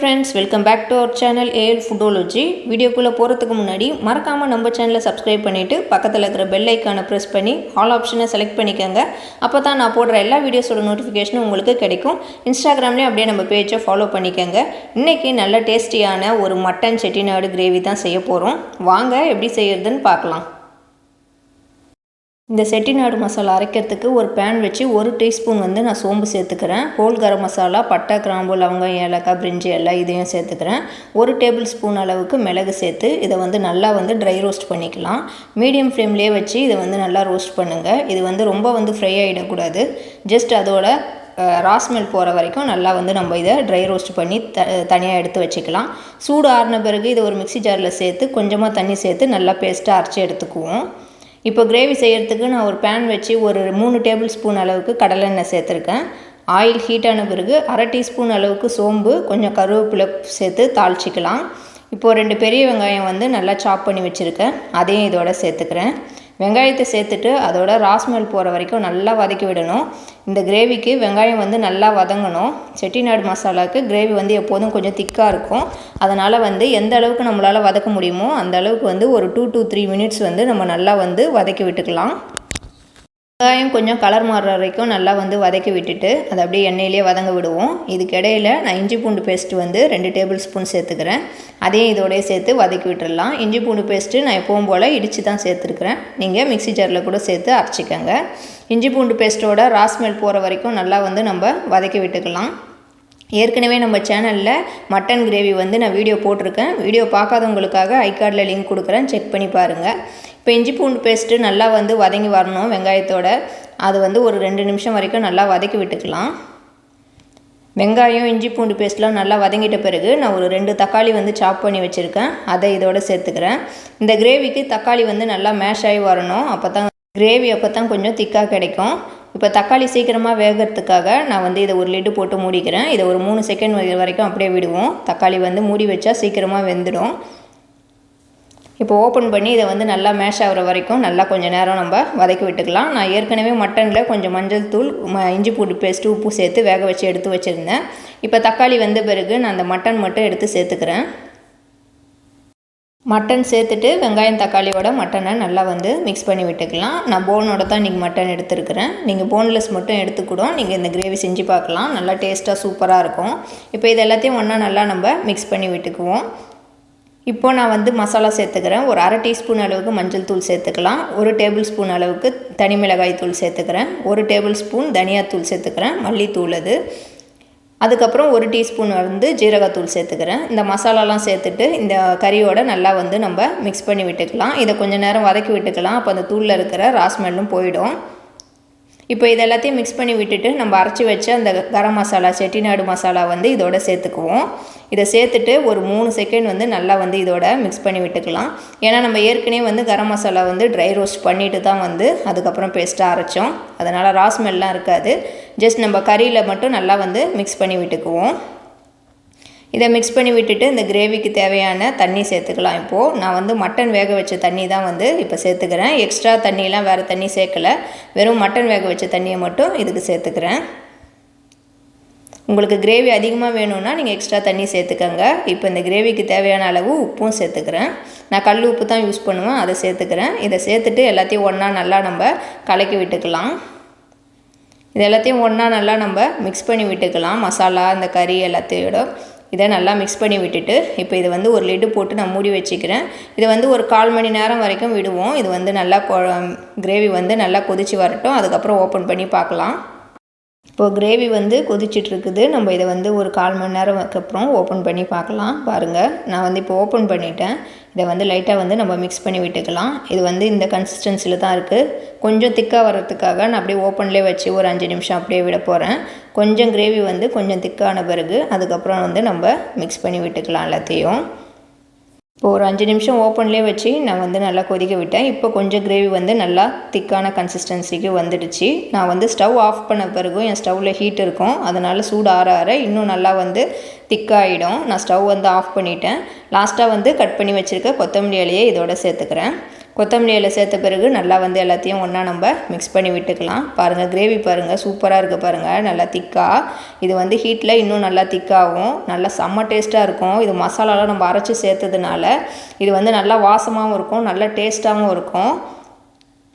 friends, welcome back to our channel AL Foodology. வீடியோக்குள்ள போறதுக்கு முன்னாடி மறக்காம நம்ம சேனலை subscribe பண்ணிட்டு பக்கத்துல இருக்கிற bell icon-ஐ press பண்ணி all option-ஐ select பண்ணிக்கங்க. அப்பதான் நான் போடுற எல்லா வீடியோஸோட notification உங்களுக்கு கிடைக்கும். Instagram-லயே அப்படியே நம்ம page-ஐ follow பண்ணிக்கங்க. இன்னைக்கு நல்ல டேஸ்டியான ஒரு மட்டன் செட்டிநாடு கிரேவி தான் செய்ய போறோம். வாங்க எப்படி செய்யறதுன்னு பார்க்கலாம். இந்த செட்டிநாடு மசாலா அரைக்கிறதுக்கு ஒரு pan வச்சு 1 டீஸ்பூன் வந்து நான் சோம்பு சேர்த்துக்கிறேன். ஹோல் கரம் மசாலா, பட்டை, கிராம்பு, லவங்கம், ஏலக்காய், பிரிஞ்சி எல்லாம் இதையும் சேர்த்துக்கிறேன். 1 டேபிள் ஸ்பூன் அளவுக்கு மிளகு சேர்த்து இதை வந்து நல்லா வந்து ட்ரை ரோஸ்ட் பண்ணிக்கலாம். மீடியம் ஃப்ளேம்லேயே வச்சு இதை வந்து நல்லா ரோஸ்ட் பண்ணுங்கள். இது வந்து ரொம்ப வந்து ஃப்ரை ஆகிடக்கூடாது. ஜஸ்ட் அதோட ராஸ்மெல் போகிற வரைக்கும் நல்லா வந்து நம்ம இதை ட்ரை ரோஸ்ட் பண்ணி தனியாக எடுத்து வச்சுக்கலாம். சூடு ஆறின பிறகு இதை ஒரு மிக்சி ஜாரில் சேர்த்து கொஞ்சமாக தண்ணி சேர்த்து நல்லா பேஸ்ட்டாக அரைச்சி எடுத்துக்குவோம். இப்போ கிரேவி செய்கிறதுக்கு நான் ஒரு பேன் வச்சு ஒரு 3 டேபிள் ஸ்பூன் அளவுக்கு கடலெண்ணெய் சேர்த்துருக்கேன். ஆயில் ஹீட் ஆன பிறகு 1/2 டீஸ்பூன் அளவுக்கு சோம்பு, கொஞ்சம் கருவேப்பிலை சேர்த்து தாளிச்சிக்கலாம். இப்போது 2 பெரிய வெங்காயம் வந்து நல்லா சாப் பண்ணி வச்சுருக்கேன், அதையும் இதோட சேர்த்துக்கிறேன். வெங்காயத்தை சேர்த்துட்டு அதோட ராஸ்மெல் போகிற வரைக்கும் நல்லா வதக்கி விடணும். இந்த கிரேவிக்கு வெங்காயம் வந்து நல்லா வதங்கணும். செட்டிநாடு மசாலாவுக்கு கிரேவி வந்து எப்போதும் கொஞ்சம் திக்காக இருக்கும். அதனால் வந்து எந்த அளவுக்கு நம்மளால் வதக்க முடியுமோ அந்த அளவுக்கு வந்து ஒரு 2 to 3 மினிட்ஸ் வந்து நம்ம நல்லா வந்து வதக்கி விட்டுக்கலாம். வெங்காயம் கொஞ்சம் கலர் மாறுற வரைக்கும் நல்லா வந்து வதக்கி விட்டுட்டு அதை அப்படியே எண்ணெயிலே வதங்க விடுவோம். இதுக்கு இடையில் நான் இஞ்சி பூண்டு பேஸ்ட்டு வந்து 2 டேபிள் ஸ்பூன் சேர்த்துக்கிறேன். அதையும் இதோடய சேர்த்து வதக்கி விட்டுடலாம். இஞ்சி பூண்டு பேஸ்ட்டு நான் எப்பவும் போல் இடித்து தான் சேர்த்துருக்குறேன். நீங்கள் மிக்சி ஜாரில் கூட சேர்த்து அரைச்சிக்கோங்க. இஞ்சி பூண்டு பேஸ்ட்டோட ராஸ்மெல் போகிற வரைக்கும் நல்லா வந்து நம்ம வதக்கி விட்டுக்கலாம். ஏற்கனவே நம்ம சேனலில் மட்டன் கிரேவி வந்து நான் வீடியோ போட்டிருக்கேன். வீடியோ பார்க்காதவங்களுக்காக ஐகார்டில் லிங்க் கொடுக்குறேன், செக் பண்ணி பாருங்கள். இப்போ இஞ்சி பூண்டு பேஸ்ட்டு நல்லா வந்து வதங்கி வரணும் வெங்காயத்தோட. அது வந்து ஒரு 2 நிமிஷம் வரைக்கும் நல்லா வதக்கி விட்டுக்கலாம். வெங்காயம், இஞ்சி பூண்டு பேஸ்ட்லாம் நல்லா வதங்கிட்ட பிறகு நான் ஒரு 2 தக்காளி வந்து சாப் பண்ணி வச்சுருக்கேன், அதை இதோட சேர்த்துக்கிறேன். இந்த கிரேவிக்கு தக்காளி வந்து நல்லா மேஷ் ஆகி வரணும். கிரேவி அப்போ தான் கொஞ்சம் திக்காக கிடைக்கும். இப்போ தக்காளி சீக்கிரமாக வேகிறதுக்காக நான் வந்து இதை ஒரு லிட்டு போட்டு மூடிக்கிறேன். இதை ஒரு 3 செகண்ட் வரைக்கும் அப்படியே விடுவோம். தக்காளி வந்து மூடி வச்சா சீக்கிரமாக வெந்துடும். இப்போ ஓப்பன் பண்ணி இதை வந்து நல்லா மேஷ் ஆகிற வரைக்கும் நல்லா கொஞ்சம் நேரம் நம்ம வதக்கி விட்டுக்கலாம். நான் ஏற்கனவே மட்டனில் கொஞ்சம் மஞ்சள் தூள், இஞ்சி பூண்டு பேஸ்ட்டு, உப்பு சேர்த்து வேக வச்சு எடுத்து வச்சுருந்தேன். இப்போ தக்காளி வெந்த பிறகு நான் அந்த மட்டன் மட்டும் எடுத்து சேர்த்துக்கிறேன். மட்டன் சேர்த்துட்டு வெங்காயம் தக்காளியோட மட்டனை நல்லா வந்து மிக்ஸ் பண்ணி விட்டுக்கலாம். நான் போனோட தான் இன்றைக்கி மட்டன் எடுத்துருக்கிறேன். நீங்கள் போன்லெஸ் மட்டும் எடுத்துக்கூட நீங்கள் இந்த கிரேவி செஞ்சு பார்க்கலாம். நல்லா டேஸ்ட்டாக சூப்பராக இருக்கும். இப்போ இது எல்லாத்தையும் ஒன்றா நல்லா நம்ம மிக்ஸ் பண்ணி விட்டுக்குவோம். இப்போ நான் வந்து மசாலா சேர்த்துக்கிறேன். ஒரு 1/2 டீஸ்பூன் அளவுக்கு மஞ்சள் தூள் சேர்த்துக்கலாம். 1 டேபிள் ஸ்பூன் அளவுக்கு தனி மிளகாய் தூள் சேர்த்துக்கிறேன். 1 டேபிள் ஸ்பூன் தனியாத்தூள் சேர்த்துக்கிறேன், மல்லித்தூள் அது. அதுக்கப்புறம் 1 டீஸ்பூன் வந்து ஜீரகத்தூள் சேர்த்துக்கிறேன். இந்த மசாலாலாம் சேர்த்துட்டு இந்த கறியோட நல்லா வந்து நம்ம மிக்ஸ் பண்ணி விட்டுக்கலாம். இதை கொஞ்சம் நேரம் வதக்கி விட்டுக்கலாம். அப்போ அந்த தூளில் இருக்கிற ராஸ்மெல்லும் போயிடும். இப்போ இது எல்லாத்தையும் மிக்ஸ் பண்ணி விட்டுட்டு நம்ம அரைச்சி வச்ச அந்த கரம் மசாலா, செட்டிநாடு மசாலா வந்து இதோட சேர்த்துக்குவோம். இதை சேர்த்துட்டு ஒரு 3 செகண்ட் வந்து நல்லா வந்து இதோட மிக்ஸ் பண்ணி விட்டுக்கலாம். ஏன்னா நம்ம ஏற்கனவே வந்து கரம் மசாலா வந்து ட்ரை ரோஸ்ட் பண்ணிட்டு தான் வந்து அதுக்கப்புறம் பேஸ்ட்டாக அரைச்சோம். அதனால் ராஸ்மெல்லாம் இருக்காது. ஜஸ்ட் நம்ம கறியில் மட்டும் நல்லா வந்து மிக்ஸ் பண்ணி விட்டுக்குவோம். இதை மிக்ஸ் பண்ணி விட்டுட்டு இந்த கிரேவிக்கு தேவையான தண்ணி சேர்த்துக்கலாம். இப்போது நான் வந்து மட்டன் வேக வச்ச தண்ணி தான் வந்து இப்போ சேர்த்துக்கிறேன். எக்ஸ்ட்ரா தண்ணியெலாம் வேறு தண்ணி சேர்க்கலை, வெறும் மட்டன் வேக வச்ச தண்ணியை மட்டும் இதுக்கு சேர்த்துக்கிறேன். உங்களுக்கு கிரேவி அதிகமாக வேணும்னா நீங்கள் எக்ஸ்ட்ரா தண்ணி சேர்த்துக்கங்க. இப்போ இந்த கிரேவிக்கு தேவையான அளவு உப்பும் சேர்த்துக்கிறேன். நான் கல் உப்பு தான் யூஸ் பண்ணுவேன், அதை சேர்த்துக்கிறேன். இதை சேர்த்துட்டு எல்லாத்தையும் ஒன்றா நல்லா நம்ம கலக்கி விட்டுக்கலாம். இது எல்லாத்தையும் ஒன்றா நல்லா நம்ம மிக்ஸ் பண்ணி விட்டுக்கலாம். மசாலா, இந்த கறி எல்லாத்தையோட இதை நல்லா மிக்ஸ் பண்ணி விட்டுட்டு இப்போ இது வந்து ஒரு லிட்டு போட்டு நான் மூடி வச்சுக்கிறேன். இதை வந்து ஒரு 1/4 மணி நேரம் வரைக்கும் விடுவோம். இது வந்து நல்லா கிரேவி வந்து நல்லா கொதித்து வரட்டும். அதுக்கப்புறம் ஓப்பன் பண்ணி பார்க்கலாம். இப்போது கிரேவி வந்து கொதிச்சிட்ருக்குது. நம்ம இதை வந்து ஒரு 1/4 மணி நேரம்க்கு அப்புறம் ஓப்பன் பண்ணி பார்க்கலாம். பாருங்கள், நான் வந்து இப்போ ஓப்பன் பண்ணிட்டேன். இதை வந்து லைட்டாக வந்து நம்ம மிக்ஸ் பண்ணி விட்டுக்கலாம். இது வந்து இந்த கன்சிஸ்டன்சியில் தான் இருக்குது. கொஞ்சம் திக்காக வர்றதுக்காக நான் அப்படியே ஓப்பன்லேயே வச்சு ஒரு 5 நிமிஷம் அப்படியே விட போகிறேன். கொஞ்சம் கிரேவி வந்து கொஞ்சம் திக்கான பிறகு அதுக்கப்புறம் வந்து நம்ம மிக்ஸ் பண்ணி விட்டுக்கலாம் எல்லாத்தையும். இப்போ ஒரு 5 நிமிஷம் ஓப்பன்லேயே வச்சு நான் வந்து நல்லா கொதிக்க விட்டேன். இப்போ கொஞ்சம் கிரேவி வந்து நல்லா திக்கான கன்சிஸ்டன்சிக்கு வந்துடுச்சு. நான் வந்து ஸ்டவ் ஆஃப் பண்ண பிறகும் என் ஸ்டவ்வில் ஹீட் இருக்கும், அதனால் சூடு ஆற ஆற இன்னும் நல்லா வந்து திக்காகிடும். நான் ஸ்டவ் வந்து ஆஃப் பண்ணிட்டேன். லாஸ்ட்டாக வந்து கட் பண்ணி வச்சுருக்க கொத்தமல்லி இலையை இதோட சேர்த்துக்கிறேன். கொத்தமல்லி இலை சேர்த்த பிறகு நல்லா வந்து எல்லாத்தையும் ஒன்றா நம்ம மிக்ஸ் பண்ணி விட்டுக்கலாம். பாருங்கள் கிரேவி பாருங்கள் சூப்பராக இருக்குது பாருங்கள், நல்லா திக்காக. இது வந்து ஹீட்டில் இன்னும் நல்லா திக்காகும், நல்லா செம்ம டேஸ்ட்டாக இருக்கும். இது மசாலாலாம் நம்ம அரைச்சி சேர்த்ததுனால இது வந்து நல்லா வாசமாகவும் இருக்கும், நல்லா டேஸ்ட்டாகவும் இருக்கும்.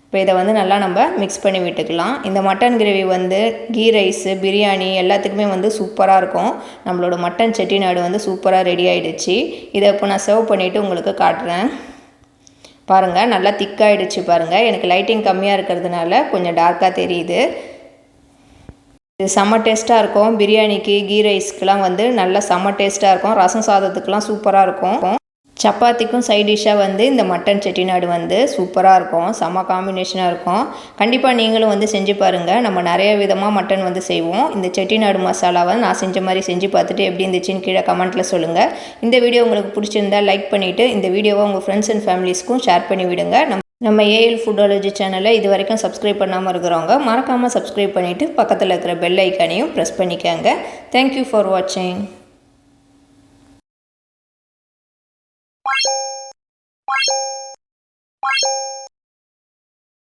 இப்போ இதை வந்து நல்லா நம்ம மிக்ஸ் பண்ணி விட்டுக்கலாம். இந்த மட்டன் கிரேவி வந்து கீ ரைஸு, பிரியாணி எல்லாத்துக்குமே வந்து சூப்பராக இருக்கும். நம்மளோட மட்டன் செட்டிநாடு வந்து சூப்பராக ரெடி ஆகிடுச்சு. இதை இப்போ நான் சர்வ் பண்ணிவிட்டு உங்களுக்கு காட்டுறேன். பாருங்கள் நல்லா திக்காகிடுச்சு பாருங்கள். எனக்கு லைட்டிங் கம்மியாக இருக்கிறதுனால கொஞ்சம் டார்க்காக தெரியுது. இது செம்ம டேஸ்ட்டாக இருக்கும். பிரியாணிக்கு கீ ரைஸ்க்கெலாம் வந்து நல்லா செம்ம டேஸ்ட்டாக இருக்கும். ரசம் சாதத்துக்கெலாம் சூப்பராக இருக்கும். சப்பாத்திக்கும் சைட் டிஷ்ஷாக வந்து இந்த மட்டன் செட்டிநாடு வந்து சூப்பராக இருக்கும், செம்ம காம்பினேஷனாக இருக்கும். கண்டிப்பாக நீங்களும் வந்து செஞ்சு பாருங்கள். நம்ம நிறைய விதமாக மட்டன் வந்து செய்வோம். இந்த செட்டிநாடு மசாலாவை நான் செஞ்ச மாதிரி செஞ்சு பார்த்துட்டு எப்படி இருந்துச்சுன்னு கீழே கமெண்ட்டில் சொல்லுங்கள். இந்த வீடியோ உங்களுக்கு பிடிச்சிருந்தா லைக் பண்ணிவிட்டு இந்த வீடியோவை உங்கள் ஃப்ரெண்ட்ஸ் அண்ட் ஃபேமிலிஸ்க்கும் ஷேர் பண்ணி விடுங்க. நம்ம ஏஎல் ஃபுட்டாலஜி சேனலை இது வரைக்கும் சப்ஸ்கிரைப் பண்ணாமல் இருக்கிறவங்க மறக்காமல் சப்ஸ்கிரைப் பண்ணிவிட்டு பக்கத்தில் இருக்கிற பெல் ஐக்கானையும் ப்ரெஸ் பண்ணிக்கோங்க. தேங்க்யூ ஃபார் வாட்சிங்.